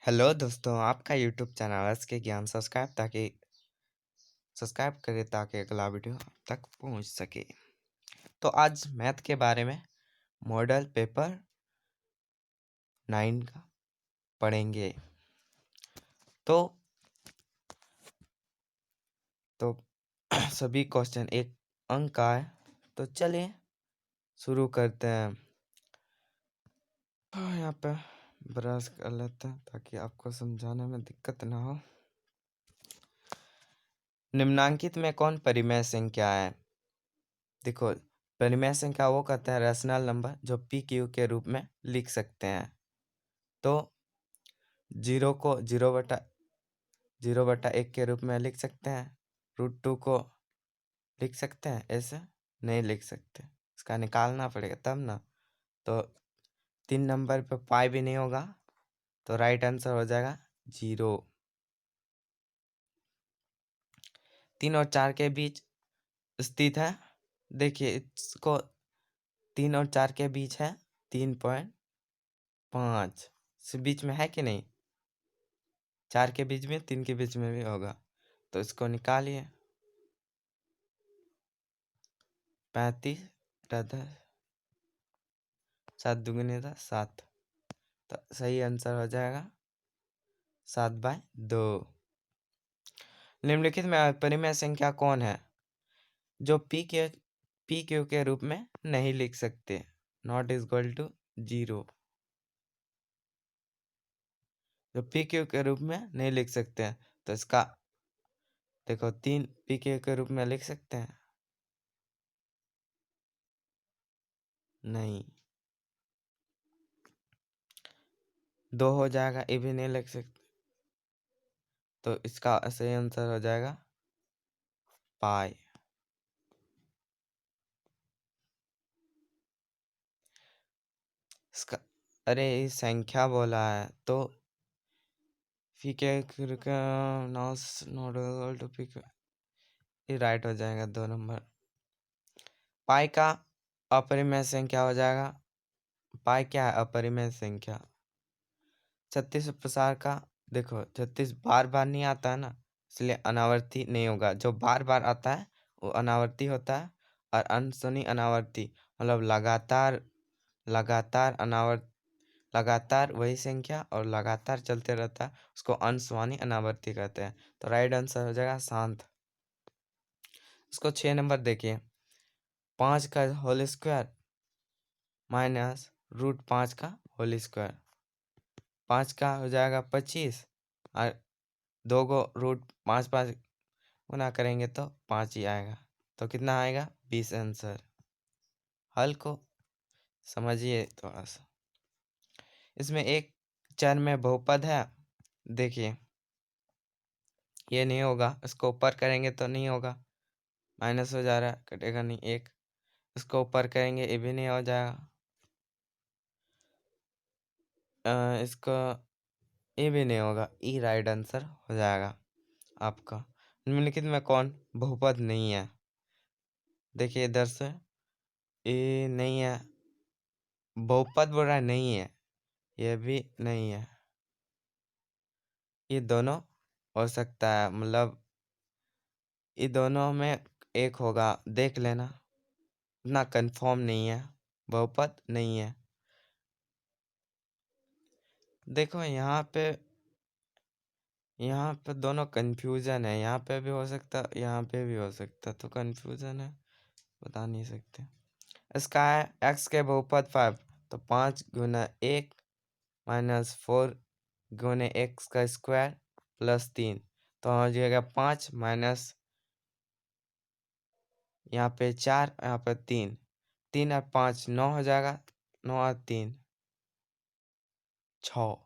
Hello दोस्तों, आपका YouTube channel S के ज्ञान सब्सक्राइब करें ताकि अगला वीडियो आप तक पहुंच सके। तो आज मैथ के बारे में मॉडल पेपर 9 का पढ़ेंगे। तो तो सभी क्वेश्चन एक अंक का है। तो चलिए शुरू करते हैं। यहाँ पे ब्रश कर लेते हैं ताकि आपको समझाने में दिक्कत ना हो। निम्नांकित में कौन परिमेय संख्या है? देखो, परिमेय संख्या वो कहते हैं रैशनल नंबर जो पी क्यू के रूप में लिख सकते हैं। तो 0 को 0/1 के रूप में लिख सकते हैं। √2 को लिख सकते हैं, ऐसे नहीं लिख सकते, इसका निकालना पड़ेगा तब ना। तो 3 नंबर पे पाई भी नहीं होगा, तो राइट आंसर हो जाएगा 0। 3 और 4 के बीच स्थित है। देखिए इसको 3 और 4 के बीच है 3.5 से बीच में है कि नहीं? 4 के बीच में 3 के बीच में भी होगा, तो इसको निकालिए। 35 7 दूनी 7, तो सही आंसर हो जाएगा 7/2। निम्नलिखित में परिमेय संख्या कौन है जो पी क्यू के रूप में नहीं लिख सकते? नॉट इज इक्वल टू 0, जो पी क्यू के रूप में नहीं लिख सकते हैं। तो इसका देखो 3 पी क्यू के रूप में लिख सकते हैं? नहीं। 2 हो जाएगा, ये भी नहीं लिख सकते, तो इसका सही आंसर हो जाएगा पाई। इसका अरे ये संख्या बोला है तो पी ये राइट हो जाएगा 2 नंबर। पाई का अपरिमेय संख्या हो जाएगा। पाई क्या है? अपरिमेय संख्या। 36 प्रसार का देखो 36 बार बार नहीं आता है ना, इसलिए अनावर्ती नहीं होगा। जो बार बार आता है वो अनावर्ती होता है, और अंशनी अनावर्ती मतलब लगातार वही संख्या और लगातार चलते रहता है, उसको अंशवानी अनावर्ती कहते हैं। तो राइट आंसर हो जाएगा शांत। इसको 6 नंबर देखिए। 5 का होल स्क्वायर माइनस √5 का होल स्क्वायर। 5 का हो जाएगा 25, और 2 को √5 गुना करेंगे तो 5 ही आएगा। तो कितना आएगा? 20 आंसर। हल को समझिए थोड़ा सा। इसमें एक चर में बहुपद है। देखिए ये नहीं होगा, इसको ऊपर करेंगे तो नहीं होगा, माइनस हो जा रहा है, कटेगा नहीं। एक इसको ऊपर करेंगे, ये भी नहीं हो जाएगा। इसको ये भी नहीं होगा, ई राइट आंसर हो जाएगा आपका। निम्नलिखित में कौन बहुपद नहीं है? देखिए इधर से ये नहीं है, बहुपद बोल रहा है नहीं है, ये भी नहीं है। ये दोनों हो सकता है, मतलब ये दोनों में एक होगा, देख लेना, इतना कंफर्म नहीं है, बहुपद नहीं है। देखो यहाँ पे दोनों कंफ्यूजन है, यहाँ पे भी हो सकता, यहाँ पे भी हो सकता, तो कंफ्यूजन है, बता नहीं सकते। इसका है x के बहुपद 5, तो 5 गुना 1 माइनस 4 गुने x का स्क्वायर प्लस 3, तो हो जाएगा 5 माइनस यहाँ पे 4, यहाँ पे 3, 3 और 5 9 हो जाएगा, 9 और 3 6।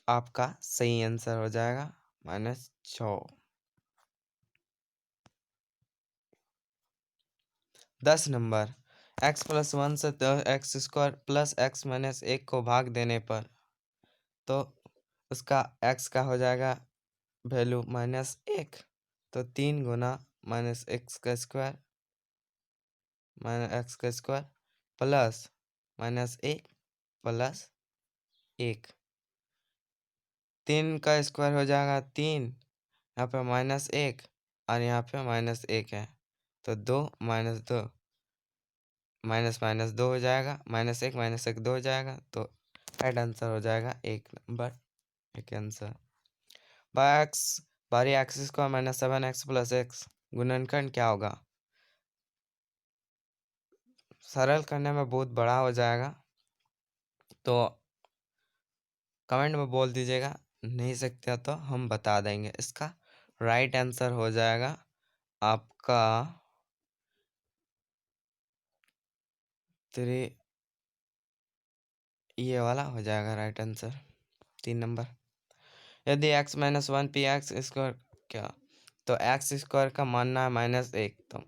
आपका सही आंसर हो जाएगा -6। 10 नंबर। x + 1 से x² प्लस x - 1 को भाग देने पर, तो उसका x का हो जाएगा वैल्यू -1, तो 3 गुना -x का स्क्वायर प्लस -1 प्लस 1, 3 का स्क्वायर हो जाएगा 3, यहाँ पे -1 और यहाँ पे -1 है, तो 2 -2 माइनस माइनस 2 हो जाएगा, -1 2 हो जाएगा, तो राइट आंसर हो जाएगा 1 नंबर, एक आंसर। बारी एक्स स्क्वायर -7x + x गुणनखंड क्या होगा? सरल करने में बहुत बड़ा हो जाएगा, तो कमेंट में बोल दीजिएगा, नहीं सकते तो हम बता देंगे। इसका राइट आंसर हो जाएगा आपका 3, ये वाला हो जाएगा राइट आंसर 3 नंबर। यदि x - 1 px स्क्वायर क्या, तो x स्क्वायर का मानना है -1, तो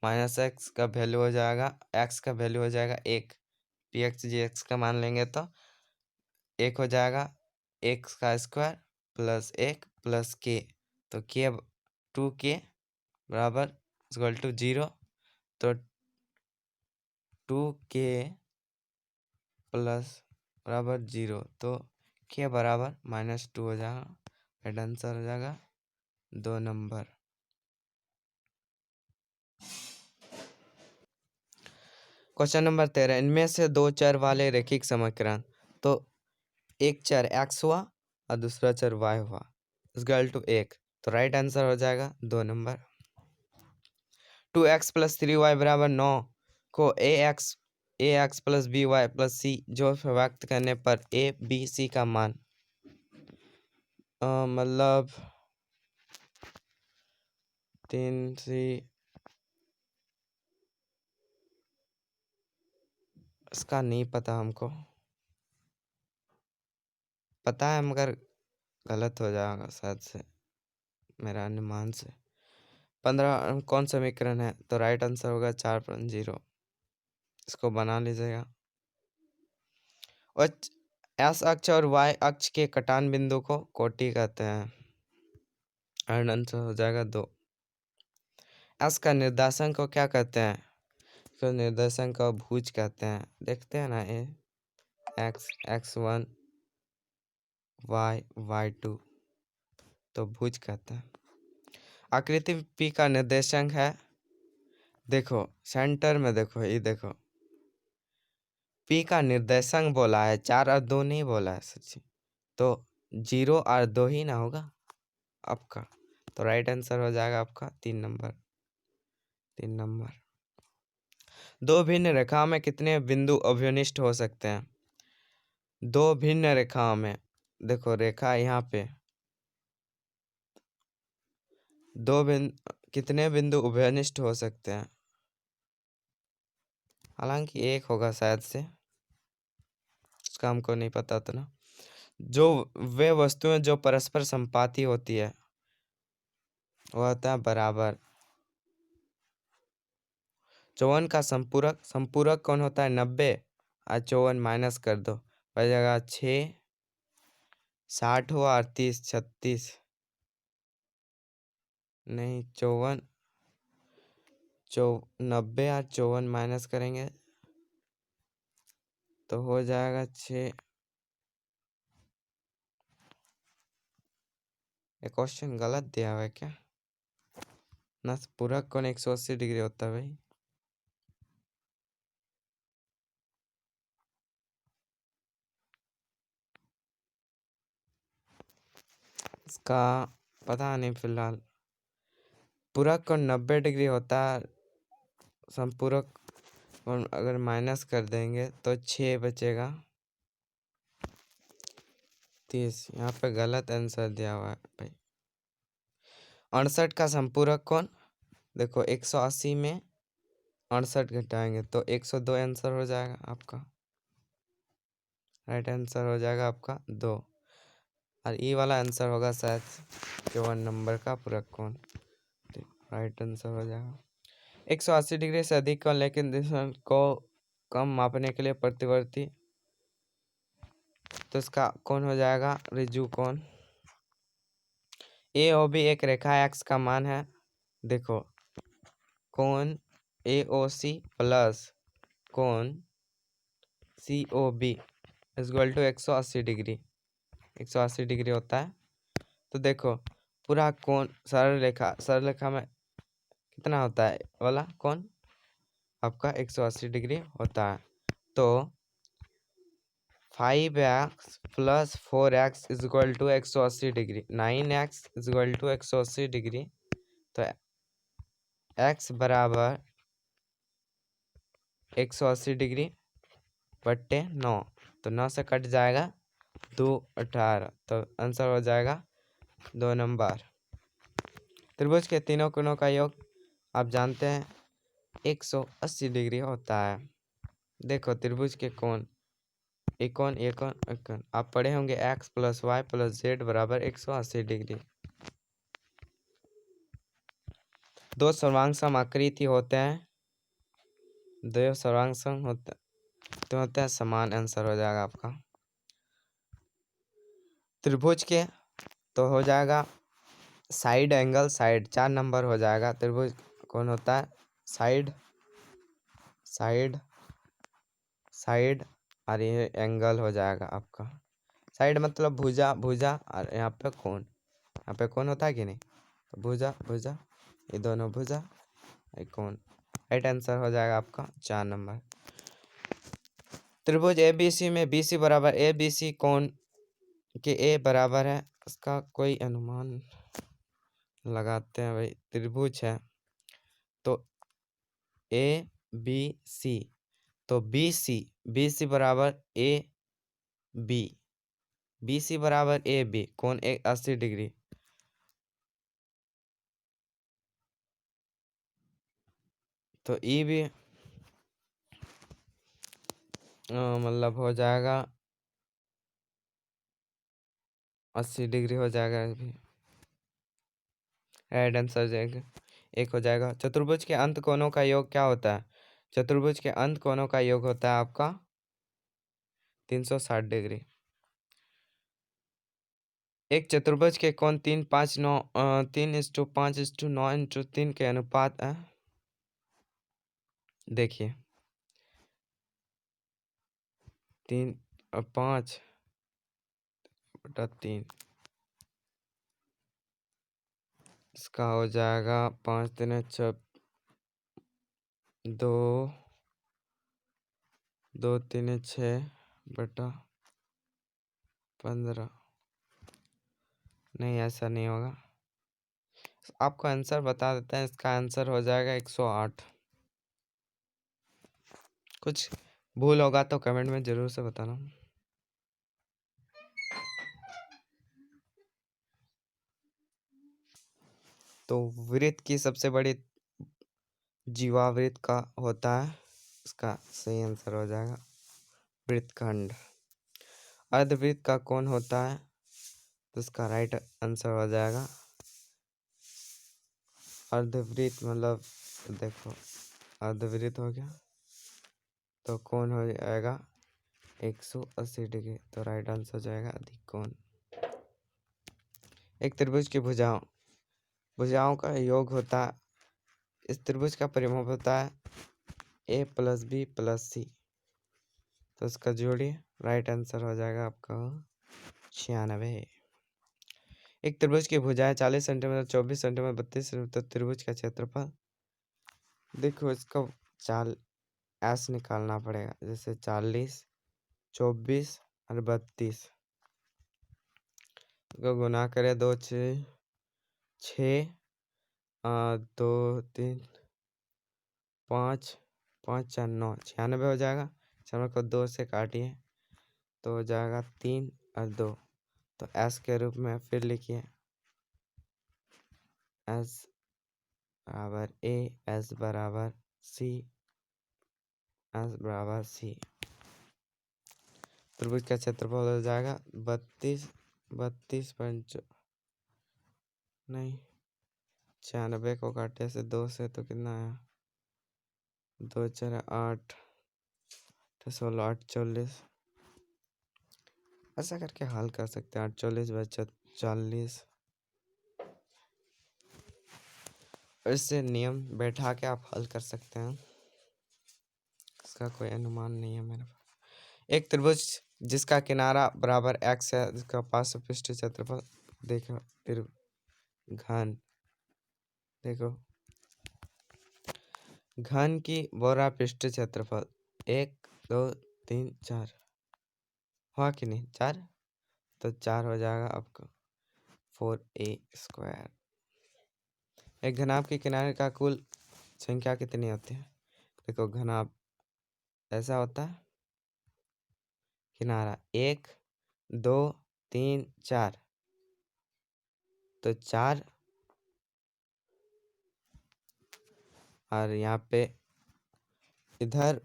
-x का वैल्यू हो जाएगा, x का वैल्यू हो जाएगा 1, px gx का मान लेंगे तो 1 हो जाएगा, x का स्क्वायर प्लस 1 प्लस k, तो k 2k बराबर इक्वल टू 0, तो 2k प्लस बराबर 0, तो k बराबर -2 हो जाएगा, राइट आंसर हो जाएगा 2 नंबर। क्वेश्चन नंबर 13, इनमें से 2 चर वाले रैखिक समीकरण, तो एक चर x हुआ और दूसरा चर y हुआ, इक्वल टू 1, तो राइट आंसर हो जाएगा 2 नंबर। 2x + 3y = 9 को ax + by + c जो व्यक्त करने पर a b c का मान, मतलब 3 c, इसका नहीं पता, हमको पता है मगर गलत हो जाएगा शायद से, मेरा अनुमान से। 15 कौन समीकरण है, तो राइट आंसर होगा 4.0, इसको बना लीजिएगा। और एस अक्ष और वाई अक्ष के कटान बिंदु को कोटि कहते हैं, राइट आंसर हो जाएगा 2। एस का निर्देशांक को क्या कहते हैं, तो निर्देशांक को भुज कहते हैं, देखते हैं ना, ए x1 y2, तो भुज कहते हैं। आकृति P का निर्देशांक है, देखो सेंटर में देखो, ये देखो P का निर्देशांक बोला है, 4 और 2 नहीं बोला है सच्ची, तो 0 और 2 ही ना होगा आपका, तो राइट आंसर हो जाएगा आपका 3 नंबर, 3 नंबर। 2 भिन्न रेखाओं में कितने बिंदु अभिनिष्ट हो सकते हैं? 2 भिन्न रेखाओं में, देखो रेखा यहाँ पे, कितने बिंदु अभिनिष्ट हो सकते हैं? हालांकि एक होगा शायद से, उसका हमको नहीं पता उतना। जो वे वस्तुएं जो परस्पर संपाती होती है वो होता है बराबर। 54 का संपूरक कौन होता है? 90 और 54 माइनस कर दो, बचेगा 6, 60 हुआ 38, 36, नहीं 54, 90 और 54 माइनस करेंगे तो हो जाएगा 6। ये क्वेश्चन गलत दिया हुआ है क्या? ना पूरक कौन 180 डिग्री होता है भाई? इसका पता नहीं फिलहाल। पूरक कोण 90 डिग्री होता है, संपूरक कोण अगर माइनस कर देंगे तो 6 बचेगा 30। यहाँ पे गलत आंसर दिया हुआ है भाई। 68 का संपूरक कोण, देखो 180 में 68 घटाएंगे तो 102 आंसर हो जाएगा आपका, राइट आंसर हो जाएगा आपका 2। और ये वाला आंसर होगा शायद 54 नंबर का पूरक कोण, राइट आंसर हो जाएगा। 180 डिग्री से अधिक कोण लेकिन दिशा को कम मापने के लिए प्रतिवर्ती, तो इसका कौन हो जाएगा? रिजु कोण। ए ओ बी एक रेखा एक्स का मान है, देखो कोण ए ओ सी प्लस कोण C O B equal to 180 degree, 180 degree होता है। तो देखो पूरा कोण सरल रेखा में कितना होता है वाला कोण आपका 180 डिग्री होता है। तो 5x + 4x = 180 degree, 9x = 180 degree. तो x बराबर 180 डिग्री बट्टे 9, तो 9 से कट जाएगा 2 18, तो आंसर हो जाएगा 2 नंबर। त्रिभुज के तीनों कोणों का योग आप जानते हैं 180 डिग्री होता है। देखो त्रिभुज के कोण एक कोण आप पढ़े होंगे x + y + z = 180 डिग्री। दो सर्वांग समाकृति होते हैं, दो सर्वांग सम होते हैं समान, आंसर हो जाएगा आपका। त्रिभुज के तो हो जाएगा साइड एंगल, साइड 4 नंबर हो जाएगा। त्रिभुज कौन होता है साइड, साइड साइड और ये एंगल हो जाएगा आपका। साइड मतलब भुजा, भुजा और यहाँ पे कोण, यहाँ पे कोण होता है कि नहीं, तो भुजा भुजा, ये दोनों भुजा ये कोण। राइट आंसर हो जाएगा आपका 4 नंबर। त्रिभुज ABC में BC बराबर ABC कोण के A बराबर है, इसका कोई अनुमान लगाते हैं भाई। त्रिभुज है तो ABC, तो BC बराबर BC बराबर AB कोण 80 डिग्री। तो E भी मतलब हो जाएगा 80 डिग्री हो जाएगा भी। राइट आंसर जाएगा एक हो जाएगा। चतुर्भुज के अंत कोणों का योग क्या होता है? चतुर्भुज के अंत कोणों का योग होता है आपका 360 डिग्री। एक चतुर्भुज के कोण 3:5:9 के अनुपात है। देखिए 5/3 इसका हो जाएगा 5×3 = 2, 2×3 = 6/15। नहीं ऐसा नहीं होगा, आपको आंसर बता देते हैं। इसका आंसर हो जाएगा 108। कुछ भूल होगा तो कमेंट में जरूर से बताना। तो वृत्त की सबसे बड़ी जीवावृत्त का होता है, इसका सही आंसर हो जाएगा वृत्तखंड। अर्धवृत्त का कौन होता है, तो इसका राइट आंसर हो जाएगा अर्धवृत्त। मतलब देखो अर्धवृत्त हो गया तो कौन हो जाएगा 180 डिग्री, तो राइट आंसर हो जाएगा अधिक कोण। एक त्रिभुज की भुजाओं का योग होता है। इस त्रिभुज का परिमाप होता है A + B + C, तो इसका जोड़िए, राइट आंसर हो जाएगा आपका 96। एक त्रिभुज की भुजाएं 40 सेंटीमीटर, 24 सेंटीमीटर, 32 सेंटीमीटर। त्रिभुज का क्षेत्रफल देखो इसका चाल ऐसे निकालना पड़ेगा, जैसे 40, 24 और 32 को गुना करें 2 6 6 2 3 5 5 4 9 96 हो जाएगा। 96 को 2 से काटिए तो हो जाएगा 3 और 2, तो S के रूप में फिर लिखिए S बराबर A, S बराबर C, S बराबर C। त्रिभुज का क्षेत्रफल हो जाएगा 32 नहीं 96 को काटे से 2 से तो कितना आया 2 4 8 16 8 40। ऐसा करके हल कर सकते हैं 48/40। इससे नियम बैठा के आप हल कर सकते हैं, इसका कोई अनुमान नहीं है मेरे पास। एक त्रिभुज जिसका किनारा बराबर x है, जिसका पार्श्व पृष्ठ क्षेत्रफल देखो, फिर घन देखो, घन की बोरा पृष्ठ क्षेत्रफल 1 2 3 4 हुआ कि नहीं, 4, तो 4 हो जाएगा आपका 4a²। एक घनाभ के किनारे का कुल संख्या कितनी होती है? देखो घनाभ ऐसा होता है, किनारा 1 2 3 4, तो 4, और यहाँ पे इधर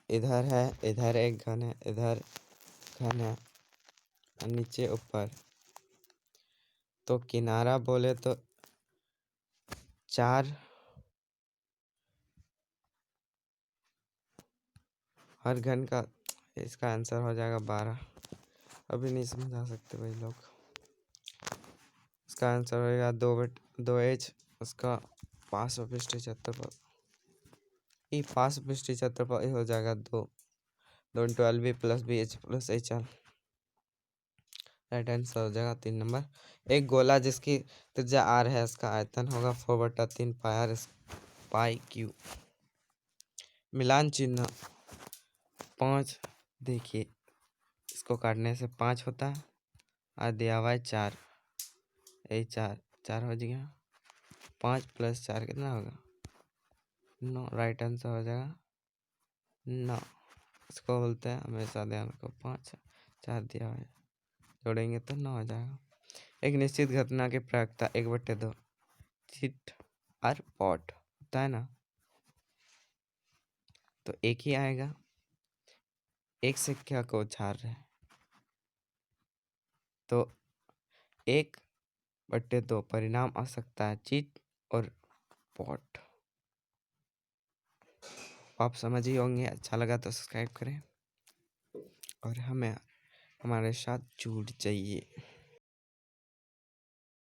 इधर है, इधर एक घन है, इधर घन है, और नीचे ऊपर, तो किनारा बोले तो 4, हर घन का, इसका आंसर हो जाएगा 12। अभी नहीं समझा सकते भाई लोग। इसका आंसर होगा 2h, उसका पार्श्व पृष्ठ क्षेत्रफल, ये पार्श्व पृष्ठ क्षेत्रफल हो जाएगा 2 12b + bh + hL। Right answer हो जाएगा 3 नंबर। एक गोला जिसकी त्रिज्या r है, इसका आयतन होगा 4/3 πr/πq। मिलान चिन्ह 5, देखिए इसको काटने से 5 होता है, और दिया हुआ है 4, यही 4 हो गया, 5 + 4 कितना होगा, 9। राइट आंसर हो जाएगा 9। इसको बोलते हैं, हमेशा ध्यान रखो, 5 4 दिया हुआ है, जोड़ेंगे तो 9 हो जाएगा। एक निश्चित घटना की प्रायिकता 1/2 चिट और पॉट होता है ना, तो एक ही आएगा, एक से क्या को छाड़ रहे हैं, तो 1/2 परिणाम आ सकता है चिट और पॉट। आप समझ ही होंगे। अच्छा लगा तो सब्सक्राइब करें और हमें हमारे साथ जुड़ जाइए।